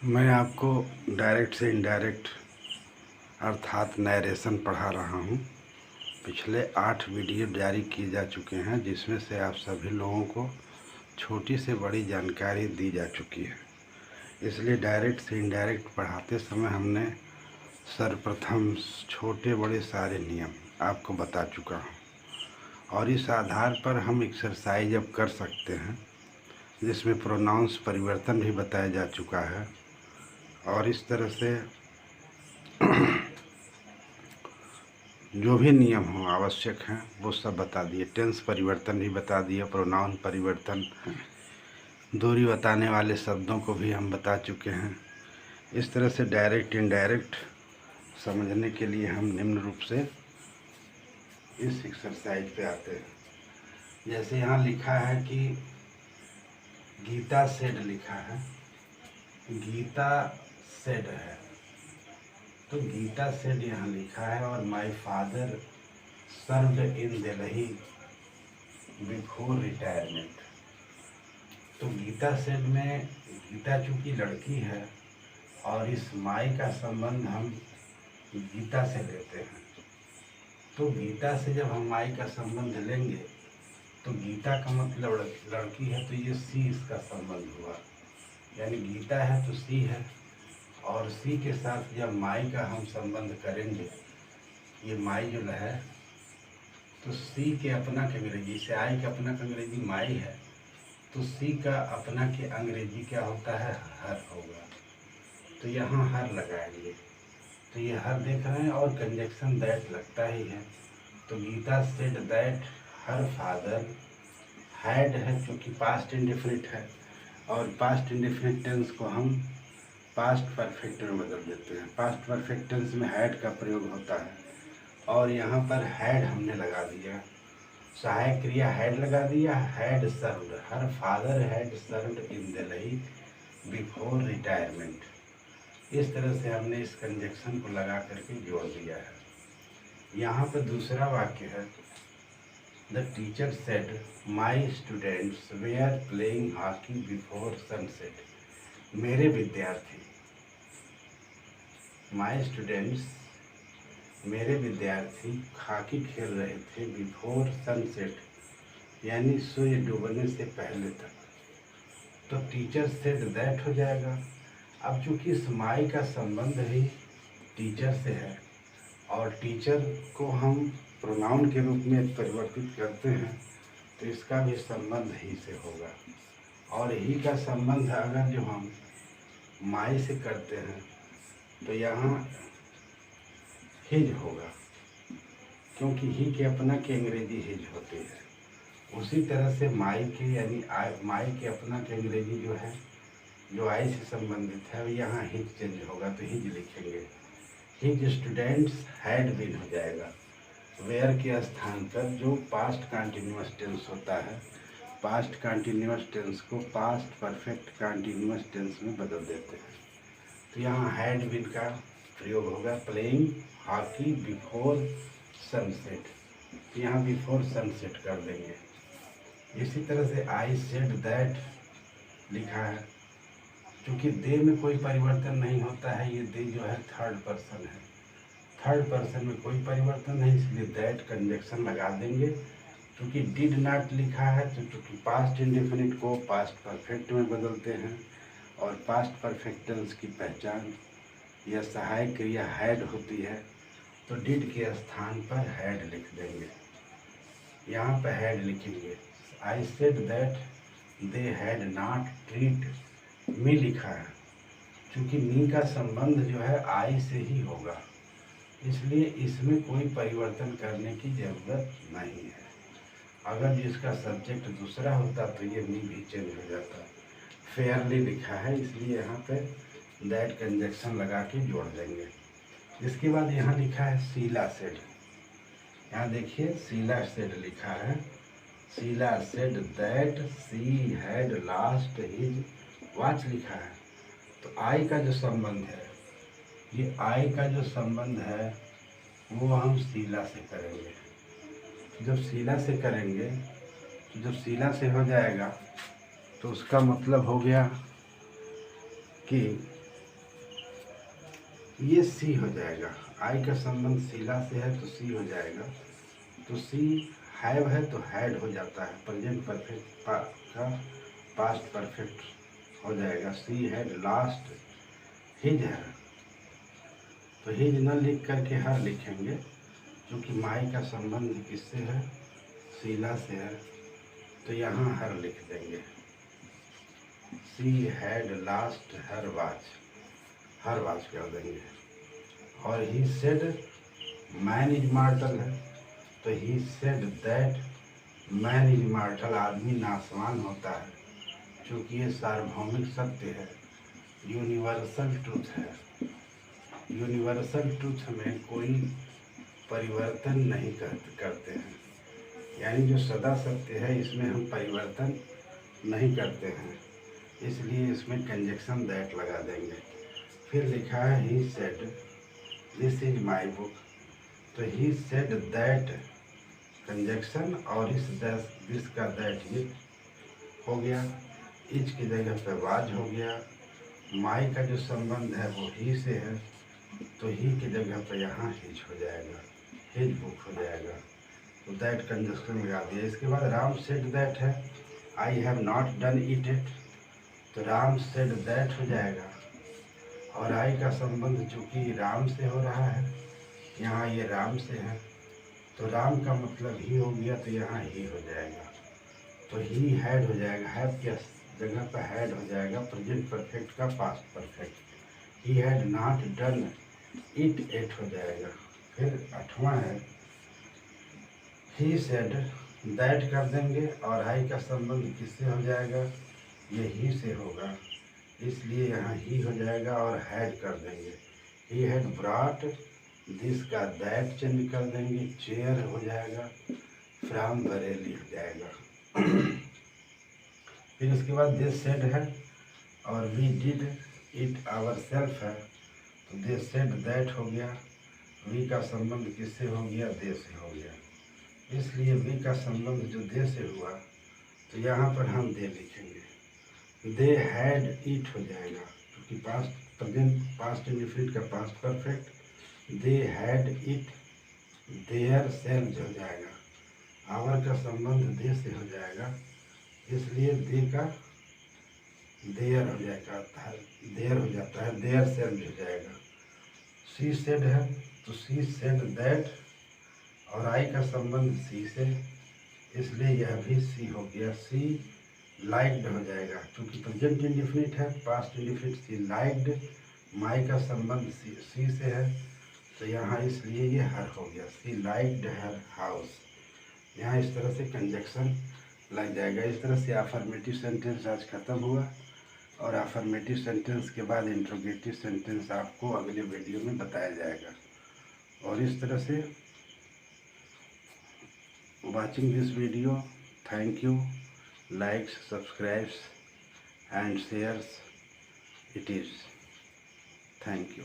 मैं आपको डायरेक्ट से इनडायरेक्ट अर्थात नरेशन पढ़ा रहा हूँ। पिछले 8 वीडियो जारी किए जा चुके हैं, जिसमें से आप सभी लोगों को छोटी से बड़ी जानकारी दी जा चुकी है। इसलिए डायरेक्ट से इनडायरेक्ट पढ़ाते समय हमने सर्वप्रथम छोटे बड़े सारे नियम आपको बता चुका हूँ, और इस आधार पर हम एक्सरसाइज अब कर सकते हैं, जिसमें प्रोनाउंस परिवर्तन भी बताया जा चुका है। और इस तरह से जो भी नियम हो आवश्यक हैं वो सब बता दिए। टेंस परिवर्तन भी बता दिए, प्रोनाउन परिवर्तन, दूरी बताने वाले शब्दों को भी हम बता चुके हैं। इस तरह से डायरेक्ट इनडायरेक्ट समझने के लिए हम निम्न रूप से इस एक्सरसाइज पे आते हैं। जैसे यहाँ लिखा है कि गीता सेड लिखा है, गीता सेड है, तो गीता सेड यहाँ लिखा है। और my father served in Delhi before retirement. तो गीता सेड में गीता चूँकि लड़की है और इस माई का संबंध हम गीता से लेते हैं, तो गीता से जब हम माई का संबंध लेंगे तो गीता का मतलब लड़की है, तो ये सी इसका संबंध हुआ। यानी गीता है तो सी है, और सी के साथ जब माई का हम संबंध करेंगे, ये माई जो है तो सी के अपना के अंग्रेजी से, आई का अपना का अंग्रेजी माई है, तो सी का अपना के अंग्रेजी क्या होता है, हर होगा। तो यहाँ हर लगाएंगे, तो ये हर देख रहे हैं, और कंजक्शन दैट लगता ही है। तो Geeta said that her father had है, क्योंकि पास्ट इंडेफिनिट है, और पास्ट इंडेफिनिट टेंस को हम पास्ट परफेक्ट में बदल देते हैं। पास्ट परफेक्ट टेंस में हैड का प्रयोग होता है, और यहाँ पर हैड हमने लगा दिया, सहायक क्रिया हैड लगा दिया। Had served, her father had served in Delhi before retirement. इस तरह से हमने इस कंजक्शन को लगा करके जोड़ दिया है। यहाँ पर दूसरा वाक्य है, the teacher said my students were playing hockey before sunset. मेरे विद्यार्थी, माई स्टूडेंट्स, मेरे विद्यार्थी हॉकी खेल रहे थे बिफोर सनसेट, यानी सूर्य डूबने से पहले तक। तो टीचर सेड दैट हो जाएगा। अब चूंकि इस माई का संबंध ही टीचर से है, और टीचर को हम प्रोनाउन के रूप में परिवर्तित करते हैं, तो इसका भी संबंध ही से होगा। और ही का संबंध अगर जो हम माई से करते हैं तो यहाँ हिज होगा, क्योंकि ही के अपना के अंग्रेजी हिज होती है। उसी तरह से माई के यानी माई के अपना के अंग्रेजी जो है, जो आई से संबंधित है, यहाँ हिज चेंज होगा, तो हिज लिखेंगे। हिज स्टूडेंट्स हैड बीन हो जाएगा। वेयर के स्थान पर जो पास्ट कंटिन्यूअस टेंस होता है, पास्ट कंटिन्यूअस टेंस को पास्ट परफेक्ट कंटिन्यूअस टेंस में बदल देते हैं। तो यहाँ हैड बीन का प्रयोग होगा, प्लेइंग हॉकी बिफोर सनसेट, तो यहाँ बिफोर सनसेट कर देंगे। इसी तरह से आई सेड दैट लिखा है, क्योंकि दे में कोई परिवर्तन नहीं होता है, ये दे जो है थर्ड पर्सन है, थर्ड पर्सन में कोई परिवर्तन नहीं, इसलिए दैट कंजक्शन लगा देंगे। क्योंकि डिड नॉट लिखा है, तो चूँकि पास्ट इंडेफिनिट को पास्ट परफेक्ट में बदलते हैं, और पास्ट परफेक्ट टेंस की पहचान या सहायक क्रिया हैड होती है, तो डिड के स्थान पर हैड लिख देंगे। यहाँ पर हैड लिखेंगे। I said that they had not treat me लिखा है, क्योंकि मी का संबंध जो है आई से ही होगा, इसलिए इसमें कोई परिवर्तन करने की ज़रूरत नहीं है। अगर जिसका सब्जेक्ट दूसरा होता तो ये मी भी चेंज हो जाता। फेयरली लिखा है, इसलिए यहाँ पे दैट कंजक्शन लगा के जोड़ देंगे। इसके बाद यहाँ लिखा है शीला सेड, यहाँ देखिए शीला सेड लिखा है। Sheela said that she had lost his watch लिखा है। तो आई का जो संबंध है, ये आई का जो संबंध है वो हम शीला से करेंगे। जब शीला से करेंगे, तो जब शीला से हो जाएगा तो उसका मतलब हो गया कि ये सी हो जाएगा। आई का संबंध शीला से है तो सी हो जाएगा। तो सी हैव है तो हैड हो जाता है, प्रेजेंट परफेक्ट का पास्ट परफेक्ट हो जाएगा। सी हैड लास्ट हिज है, तो हिज न लिख करके हर लिखेंगे, क्योंकि माई का संबंध किससे है, शीला से है, तो यहाँ हर लिख देंगे। She had last her watch कर देंगे। और ही सेड मैन इज मॉर्टल है, तो he said that man is मॉर्टल, आदमी नासवान होता है, क्योंकि ये सार्वभौमिक सत्य है, यूनिवर्सल ट्रूथ है। यूनिवर्सल ट्रूथ में कोई परिवर्तन नहीं करते हैं, यानी जो सदा सत्य है इसमें हम परिवर्तन नहीं करते हैं, इसलिए इसमें कंजक्शन दैट लगा देंगे। फिर लिखा है he said this is my book, तो ही सेड दैट कंजक्शन और इस दिस का दैट ये हो गया, इच की जगह पे वाज हो गया। माई का जो संबंध है वो ही से है, तो ही की जगह पे यहाँ हिज हो जाएगा, हिज बुक हो जाएगा, तो दैट कंजक्शन लगा दिया। इसके बाद राम सेड दैट है, I have not done it, तो राम सेड दैट हो जाएगा। और आई का संबंध चूँकि राम से हो रहा है, यहाँ ये राम से है, तो राम का मतलब ही हो गया, तो यहाँ ही हो जाएगा, तो ही हैड हो जाएगा। हैव की जगह पर हैड हो जाएगा, प्रेजेंट परफेक्ट का past perfect. He had not done it at हो जाएगा। फिर 8वां है ही सेड दैट कर देंगे, और आई का संबंध किससे हो जाएगा, ये ही से होगा, इसलिए यहाँ ही हो जाएगा और हैड कर देंगे। ही हैड ब्रॉट दिस का दैट चेंज कर देंगे, चेयर हो जाएगा, फ्रॉम बरेली हो जाएगा। फिर उसके बाद दिस सेड है और we did it ourself है, तो दिस सेड दैट हो गया। वी का संबंध किससे हो गया, दे से हो गया, इसलिए वी का संबंध जो दे से हुआ, तो यहाँ पर हम दे लिखेंगे। दे हैड इट हो जाएगा, क्योंकि पास्ट प्रेजेंट पास्ट इंडिफिनिट का past perfect. They had it their selves हो जाएगा। आवर का संबंध दे से हो जाएगा, इसलिए दे का देयर हो जाएगा, देयर हो जाता है, देयर सेल्व्स हो जाएगा। सी सेड है तो सी सेड दैट, और आई का संबंध सी से, इसलिए यह भी सी हो गया। सी लाइक्ड हो जाएगा, क्योंकि प्रेजेंट इंडिफिनिट है, पास्ट इंडिफिनिट सी लाइक्ड, माई का संबंध सी से है, तो यहाँ इसलिए ये हर हो गया, सी लाइक्ड हर हाउस। यहाँ इस तरह से कंजक्शन लग जाएगा। इस तरह से अफर्मेटिव सेंटेंस आज खत्म हुआ, और अफर्मेटिव सेंटेंस के बाद इंट्रोगेटिव सेंटेंस आपको अगले वीडियो में बताया जाएगा। और इस तरह से watching this video, thank you, likes, subscribes and shares it is, thank you.